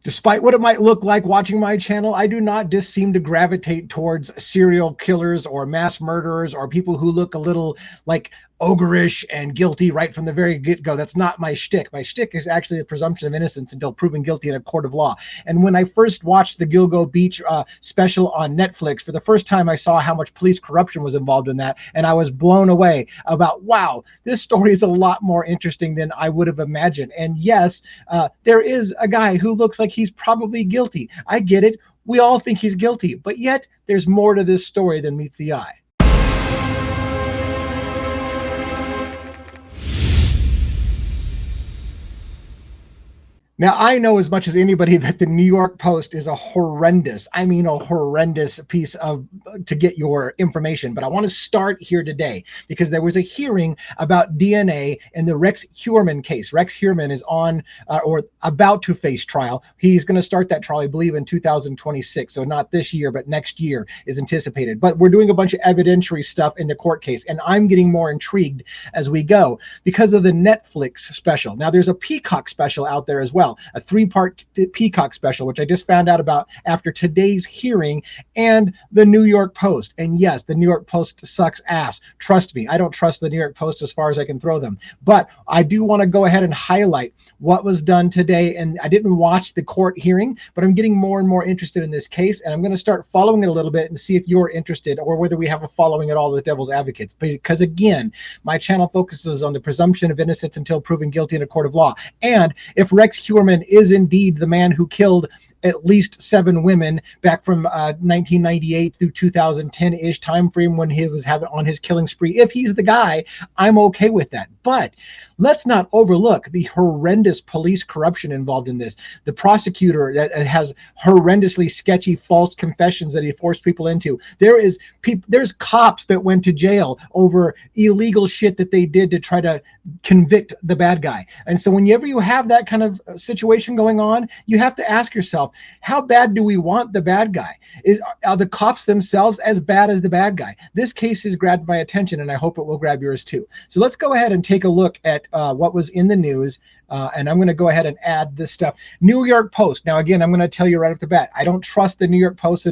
Despite what it might look like watching my channel, I do not just seem to gravitate towards serial killers or mass murderers or people who look a little like ogreish and guilty right from the very get-go. That's not my shtick. My shtick is actually the presumption of innocence until proven guilty in a court of law. And when I first watched the Gilgo Beach special on Netflix, for the first time I saw how much police corruption was involved in that, and I was blown away about, wow, this story is a lot more interesting than I would have imagined. And yes, there is a guy who looks like he's probably guilty. I get it. We all think he's guilty, but yet there's more to this story than meets the eye. Now, I know as much as anybody that the New York Post is a horrendous piece of to get your information. But I want to start here today because there was a hearing about DNA in the Rex Heuermann case. Rex Heuermann is on or about to face trial. He's going to start that trial, I believe, in 2026. So not this year, but next year is anticipated. But we're doing a bunch of evidentiary stuff in the court case. And I'm getting more intrigued as we go because of the Netflix special. Now, there's a Peacock special out there as well. A 3-part Peacock special, which I just found out about after today's hearing, and the New York Post. And yes, the New York Post sucks ass. Trust me, I don't trust the New York Post as far as I can throw them. But I do want to go ahead and highlight what was done today. And I didn't watch the court hearing, but I'm getting more and more interested in this case. And I'm going to start following it a little bit and see if you're interested or whether we have a following at all of the devil's advocates. Because again, my channel focuses on the presumption of innocence until proven guilty in a court of law. And if Rex Heuermann is indeed the man who killed at least 7 women back from 1998 through 2010-ish time frame when he was having on his killing spree. If he's the guy, I'm okay with that. But let's not overlook the horrendous police corruption involved in this. The prosecutor that has horrendously sketchy false confessions that he forced people into. There's cops that went to jail over illegal shit that they did to try to convict the bad guy. And so whenever you have that kind of situation going on, you have to ask yourself, how bad do we want the bad guy? Are the cops themselves as bad as the bad guy? This case has grabbed my attention, and I hope it will grab yours too. So let's go ahead and take a look at what was in the news. And I'm going to go ahead and add this stuff. New York Post. Now, again, I'm going to tell you right off the bat, I don't trust the New York Post. So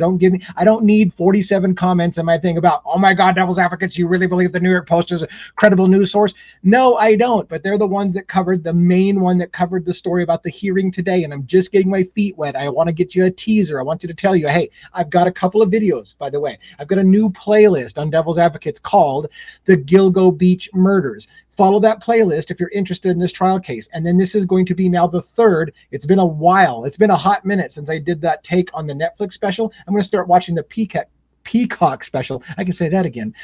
I don't need 47 comments in my thing about, oh my God, devil's advocates, you really believe the New York Post is a credible news source? No, I don't. But they're the ones that covered the main one that covered the story about the hearing today. And I'm just getting my feet wet. I want to get you a teaser. I want you to tell you, hey, I've got a couple of videos, by the way. I've got a new playlist on Devil's Advocates called The Gilgo Beach Murders. Follow that playlist if you're interested in this trial case. And then this is going to be now the third. It's been a while. It's been a hot minute since I did that take on the Netflix special. I'm going to start watching the Peacock special. I can say that again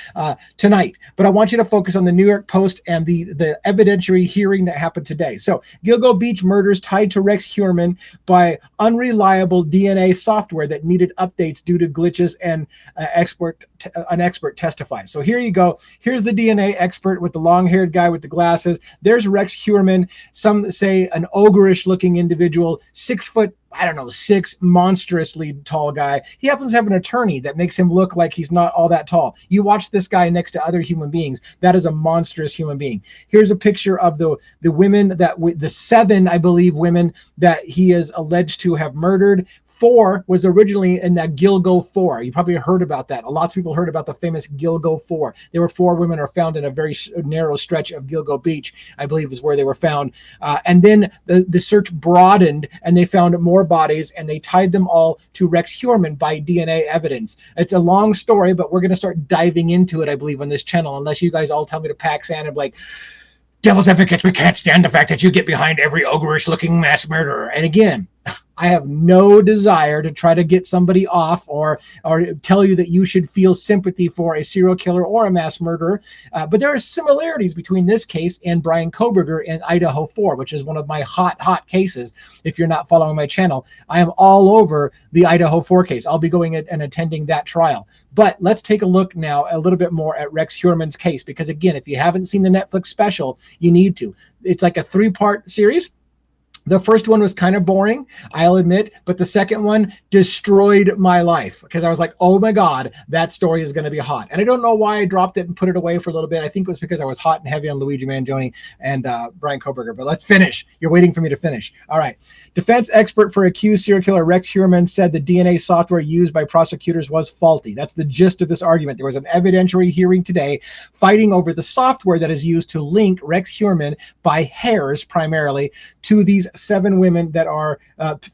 tonight. But I want you to focus on the New York Post and the evidentiary hearing that happened today. So Gilgo Beach murders tied to Rex Heuermann by unreliable DNA software that needed updates due to glitches, and an expert testifies. So here you go. Here's the DNA expert with the long-haired guy with the glasses. There's Rex Heuermann. Some say an ogreish looking individual, 6'6", monstrously tall guy. He happens to have an attorney that makes him look like he's not all that tall. You watch this guy next to other human beings. That is a monstrous human being. Here's a picture of the women the 7, I believe, women that he is alleged to have murdered. 4 was originally in that Gilgo 4. You probably heard about that. Lots of people heard about the famous Gilgo 4. There were 4 women are found in a very narrow stretch of Gilgo Beach, I believe is where they were found. And then the search broadened, and they found more bodies, and they tied them all to Rex Heuermann by DNA evidence. It's a long story, but we're going to start diving into it, I believe, on this channel, unless you guys all tell me to pack sand and be like, devil's advocates, we can't stand the fact that you get behind every ogreish looking mass murderer. And again, I have no desire to try to get somebody off or tell you that you should feel sympathy for a serial killer or a mass murderer. But there are similarities between this case and Bryan Kohberger in Idaho 4, which is one of my hot cases. If you're not following my channel, I am all over the Idaho 4 case. I'll be going and attending that trial. But let's take a look now a little bit more at Rex Heuermann's case, because again, if you haven't seen the Netflix special, you need to. It's like a 3-part series. The first one was kind of boring, I'll admit, but the second one destroyed my life because I was like, oh my God, that story is going to be hot. And I don't know why I dropped it and put it away for a little bit. I think it was because I was hot and heavy on Luigi Mangione and Brian Koberger. But let's finish. You're waiting for me to finish. All right. Defense expert for accused serial killer Rex Heuermann said the DNA software used by prosecutors was faulty. That's the gist of this argument. There was an evidentiary hearing today fighting over the software that is used to link Rex Heuermann by hairs primarily to these 7 women that are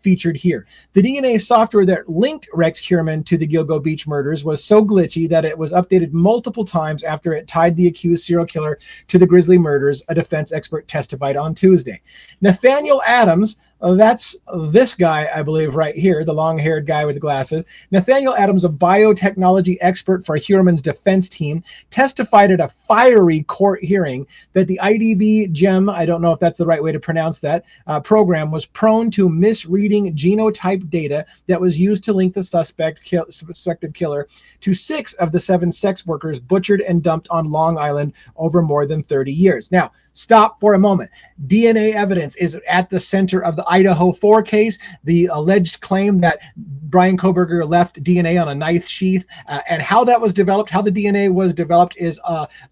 featured here. The DNA software that linked Rex Heuermann to the Gilgo Beach murders was so glitchy that it was updated multiple times after it tied the accused serial killer to the grisly murders, a defense expert testified on Tuesday. Nathaniel Adams, that's this guy, I believe, right here, the long-haired guy with the glasses. Nathaniel Adams, a biotechnology expert for Heuermann's defense team, testified at a fiery court hearing that the IDB GEM, I don't know if that's the right way to pronounce that, program was prone to misreading genotype data that was used to link the suspected killer to 6 of the 7 sex workers butchered and dumped on Long Island over more than 30 years. Now, stop for a moment. DNA evidence is at the center of the Idaho 4 case, the alleged claim that Brian Koberger left DNA on a knife sheath, and how that was developed, how the DNA was developed is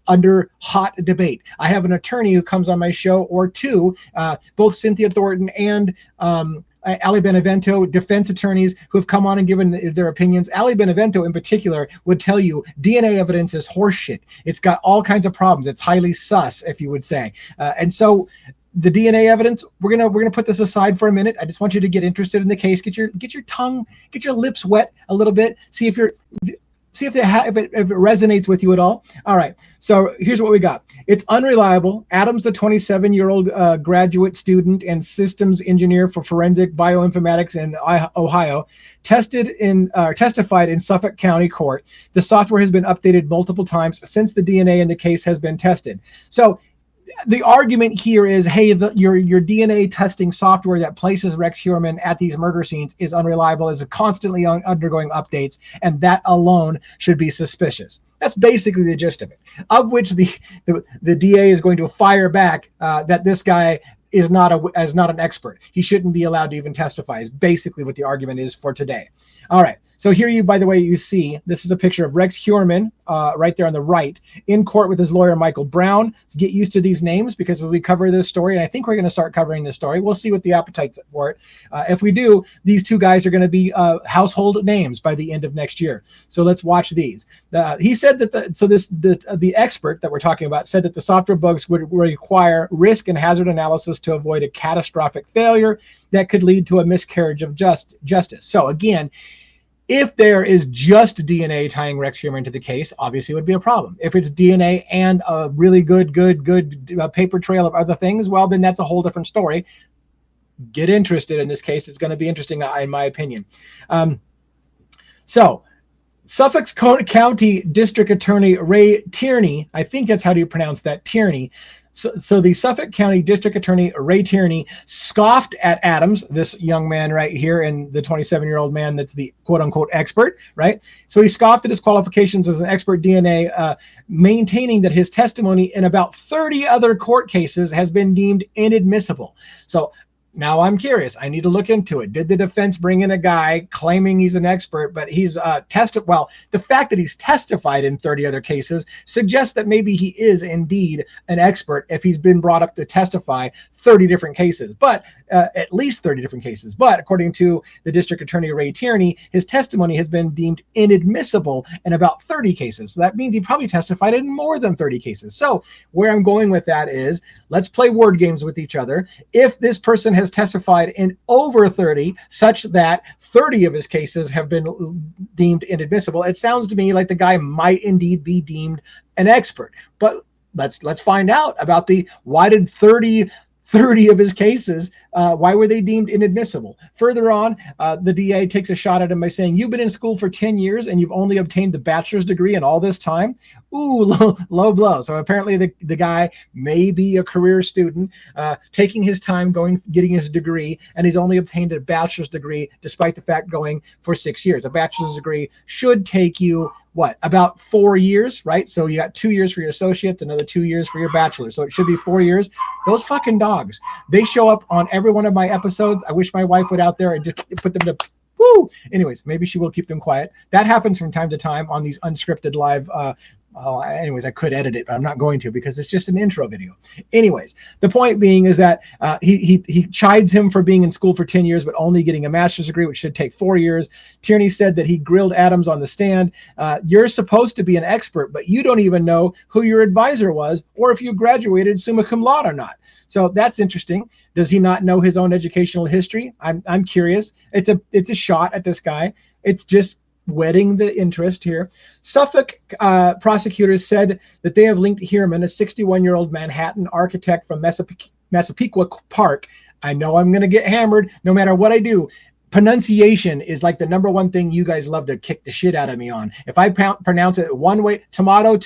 under hot debate. I have an attorney who comes on my show, or two, both Cynthia Thornton and Ali Benevento, defense attorneys who have come on and given their opinions. Ali Benevento in particular would tell you DNA evidence is horseshit. It's got all kinds of problems. It's highly sus, if you would say. And so the DNA evidence, we're gonna put this aside for a minute. I just want you to get interested in the case. Get your tongue, get your lips wet a little bit. See if it resonates with you at all. All right. So here's what we got. It's unreliable. Adams, the 27-year-old graduate student and systems engineer for forensic bioinformatics in Ohio, testified in Suffolk County Court. The software has been updated multiple times since the DNA in the case has been tested. So the argument here is, hey, your DNA testing software that places Rex Heuermann at these murder scenes is unreliable, is constantly undergoing updates, and that alone should be suspicious. That's basically the gist of it, of which the DA is going to fire back that this guy is not an expert. He shouldn't be allowed to even testify, is basically what the argument is for today. All right. So here by the way, you see, this is a picture of Rex Heuermann right there on the right in court with his lawyer, Michael Brown. So get used to these names because as we cover this story, and I think we're going to start covering this story, we'll see what the appetite's for it. If we do, these two guys are going to be household names by the end of next year. So let's watch these. He said that the expert that we're talking about said that the software bugs would require risk and hazard analysis to avoid a catastrophic failure that could lead to a miscarriage of justice. So again, if there is just DNA tying Rex Heuermann to the case, obviously it would be a problem. If it's DNA and a really good paper trail of other things, well, then that's a whole different story. Get interested in this case. It's going to be interesting, in my opinion. So Suffolk County District Attorney Ray Tierney, I think that's how you pronounce that, Tierney. So the Suffolk County District Attorney Ray Tierney scoffed at Adams, this young man right here, and the 27-year-old man that's the quote-unquote expert, right? So he scoffed at his qualifications as an expert DNA, maintaining that his testimony in about 30 other court cases has been deemed inadmissible. So now I'm curious. I need to look into it. Did the defense bring in a guy claiming he's an expert, but he's tested? Well, the fact that he's testified in 30 other cases suggests that maybe he is indeed an expert if he's been brought up to testify 30 different cases, but at least 30 different cases. But according to the District Attorney Ray Tierney, his testimony has been deemed inadmissible in about 30 cases. So that means he probably testified in more than 30 cases. So where I'm going with that is, let's play word games with each other. If this person has testified in over 30, such that 30 of his cases have been deemed inadmissible, it sounds to me like the guy might indeed be deemed an expert. But let's find out about why did 30 of his cases, why were they deemed inadmissible? Further on, the DA takes a shot at him by saying, you've been in school for 10 years and you've only obtained the bachelor's degree in all this time. Ooh, low blow. So apparently the guy may be a career student, taking his time getting his degree, and he's only obtained a bachelor's degree despite the fact going for 6 years. A bachelor's degree should take you, about 4 years, right? So you got 2 years for your associates, another 2 years for your bachelor. So it should be 4 years. Those fucking dogs, they show up on every every one of my episodes. I wish my wife would out there and just put them to woo. Anyways, maybe she will keep them quiet. That happens from time to time on these unscripted live. Anyways, I could edit it, but I'm not going to because it's just an intro video. Anyways, the point being is that he chides him for being in school for 10 years, but only getting a master's degree, which should take 4 years. Tierney said that he grilled Adams on the stand. You're supposed to be an expert, but you don't even know who your advisor was or if you graduated summa cum laude or not. So that's interesting. Does he not know his own educational history? I'm curious. It's a shot at this guy. It's just whetting the interest here. Suffolk prosecutors said that they have linked Heuermann, a 61-year-old Manhattan architect from Massapequa Park. I know I'm going to get hammered no matter what I do. Pronunciation is like the number one thing you guys love to kick the shit out of me on. If I pronounce it one way, tomato,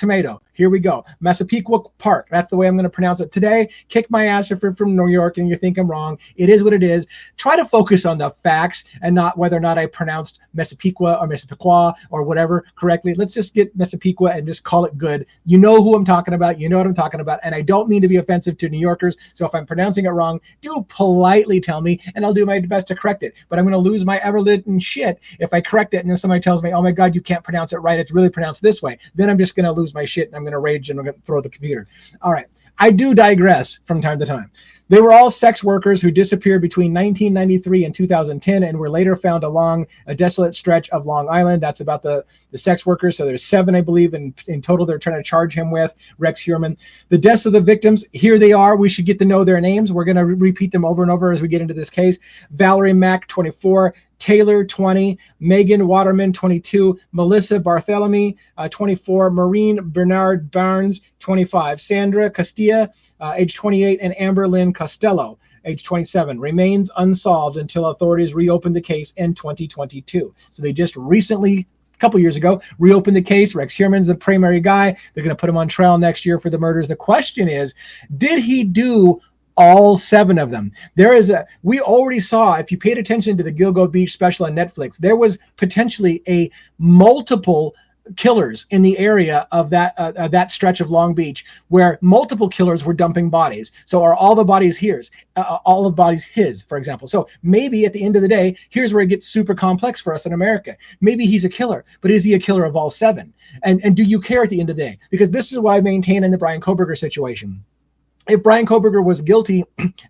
here we go. Massapequa Park. That's the way I'm going to pronounce it today. Kick my ass if you're from New York and you think I'm wrong. It is what it is. Try to focus on the facts and not whether or not I pronounced Massapequa or Massapequa or whatever correctly. Let's just get Massapequa and just call it good. You know who I'm talking about. You know what I'm talking about. And I don't mean to be offensive to New Yorkers. So if I'm pronouncing it wrong, do politely tell me and I'll do my best to correct it. But I'm going to lose my ever-living shit if I correct it and then somebody tells me, oh my God, you can't pronounce it right. It's really pronounced this way. Then I'm just going to lose my shit and I'm going to rage and I'm going to throw the computer. All right. I do digress from time to time. They were all sex workers who disappeared between 1993 and 2010 and were later found along a desolate stretch of Long Island. That's about the sex workers. So there's 7, I believe, in total they're trying to charge him with, Rex Heuermann. The deaths of the victims, here they are. We should get to know their names. We're going to repeat them over and over as we get into this case. Valerie Mack, 24. Taylor, 20, Megan Waterman, 22, Melissa Barthélemy, 24, Maureen Bernard Barnes, 25, Sandra Castilla, age 28, and Amber Lynn Costello, age 27, remains unsolved until authorities reopened the case in 2022. So they just recently, a couple years ago, reopened the case. Rex Heuermann's the primary guy. They're going to put him on trial next year for the murders. The question is, did he do all 7 of them? We already saw, if you paid attention to the Gilgo Beach special on Netflix, there was potentially a multiple killers in the area of that stretch of Long Beach where multiple killers were dumping bodies. So are all the bodies his, all of bodies his, for example? So maybe at the end of the day, here's where it gets super complex for us in America. Maybe he's a killer, but is he a killer of all 7? And do you care at the end of the day? Because this is what I maintain in the Brian Kohberger situation. If Brian Kohberger was guilty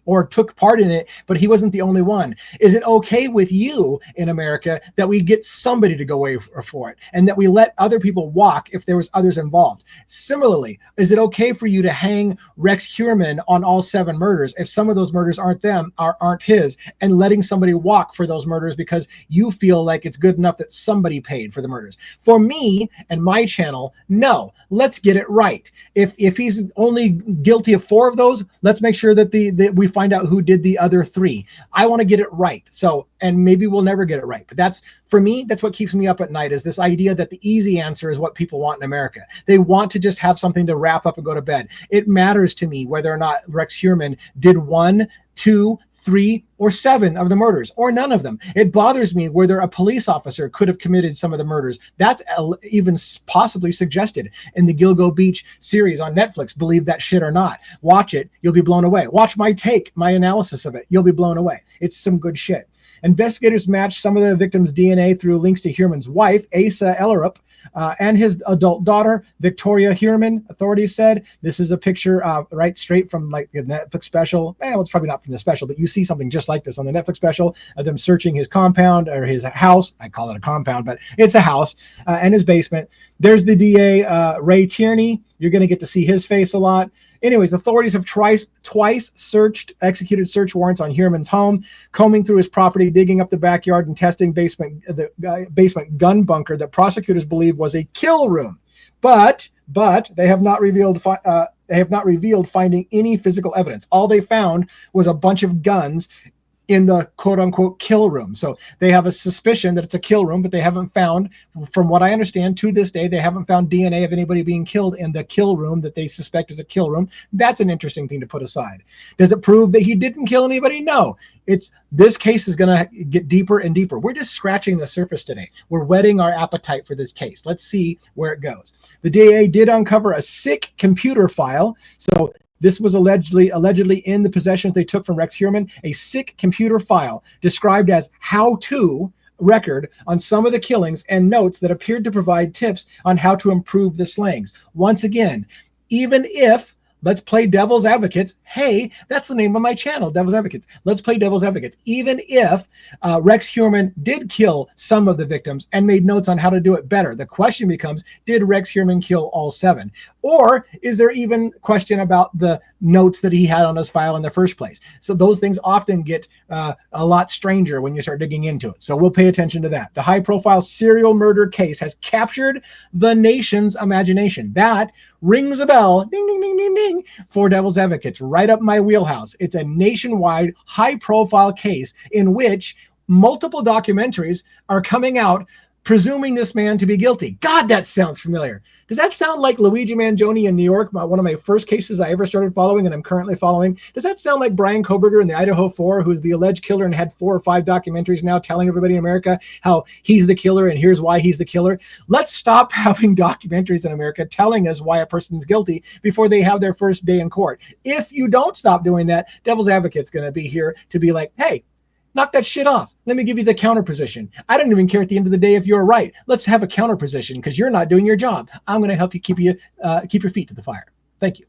or took part in it, but he wasn't the only one, is it okay with you in America that we get somebody to go away for it and that we let other people walk if there was others involved? Similarly, is it okay for you to hang Rex Heuermann on all 7 murders if some of those murders aren't his, and letting somebody walk for those murders because you feel like it's good enough that somebody paid for the murders? For me and my channel, no. Let's get it right. If he's only guilty of 4 of those, let's make sure that we find out who did the other 3. I want to get it right. So, and maybe we'll never get it right, but that's, for me, that's what keeps me up at night, is this idea that the easy answer is what people want in America. They want to just have something to wrap up and go to bed. It matters to me whether or not Rex Heuermann did 1, 2, 3, or 7 of the murders, or none of them. It bothers me whether a police officer could have committed some of the murders. That's even possibly suggested in the Gilgo Beach series on Netflix. Believe that shit or not. Watch it. You'll be blown away. Watch my analysis of it. You'll be blown away. It's some good shit. Investigators matched some of the victims' DNA through links to Heuermann's wife, Asa Ellerup, and his adult daughter, Victoria Heuermann. Authorities said this is a picture right straight from like the Netflix special. Well, it's probably not from the special, but you see something just like this on the Netflix special of them searching his compound or his house. I call it a compound, but it's a house, and his basement. There's the DA, Ray Tierney. You're going to get to see his face a lot. Anyways, authorities have twice executed search warrants on Heuermann's home, combing through his property, digging up the backyard, and testing the basement gun bunker that prosecutors believe was a kill room. But they have not revealed finding any physical evidence. All they found was a bunch of guns in the quote-unquote kill room. So they have a suspicion that it's a kill room, but they haven't found, from what I understand to this day, they haven't found DNA of anybody being killed in the kill room that they suspect is a kill room. That's an interesting thing to put aside. Does it prove that he didn't kill anybody? No. This case is going to get deeper and deeper. We're just scratching the surface today. We're whetting our appetite for this case. Let's see where it goes. The DA did uncover a sick computer file. So This was allegedly in the possessions they took from Rex Heuermann, a sick computer file described as how-to record on some of the killings and notes that appeared to provide tips on how to improve the slayings. Once again, even if, let's play devil's advocates. Hey, that's the name of my channel, Devil's Advocates. Let's play devil's advocates. Even if Rex Heuermann did kill some of the victims and made notes on how to do it better, the question becomes, did Rex Heuermann kill all 7? Or is there even question about the notes that he had on his file in the first place? So those things often get a lot stranger when you start digging into it. So we'll pay attention to that. The high-profile serial murder case has captured the nation's imagination. That rings a bell, ding, ding, ding, ding, ding, for devil's advocates, right up my wheelhouse. It's a nationwide high-profile case in which multiple documentaries are coming out presuming this man to be guilty. God, that sounds familiar. Does that sound like Luigi Mangione in New York, one of my first cases I ever started following and I'm currently following? Does that sound like Brian Koberger in the Idaho 4, who's the alleged killer and had 4 or 5 documentaries now telling everybody in America how he's the killer and here's why he's the killer? Let's stop having documentaries in America telling us why a person's guilty before they have their first day in court. If you don't stop doing that, Devil's Advocate's going to be here to be like, hey, knock that shit off. Let me give you the counter position. I don't even care at the end of the day if you're right. Let's have a counter position because you're not doing your job. I'm going to help you keep your feet to the fire. Thank you.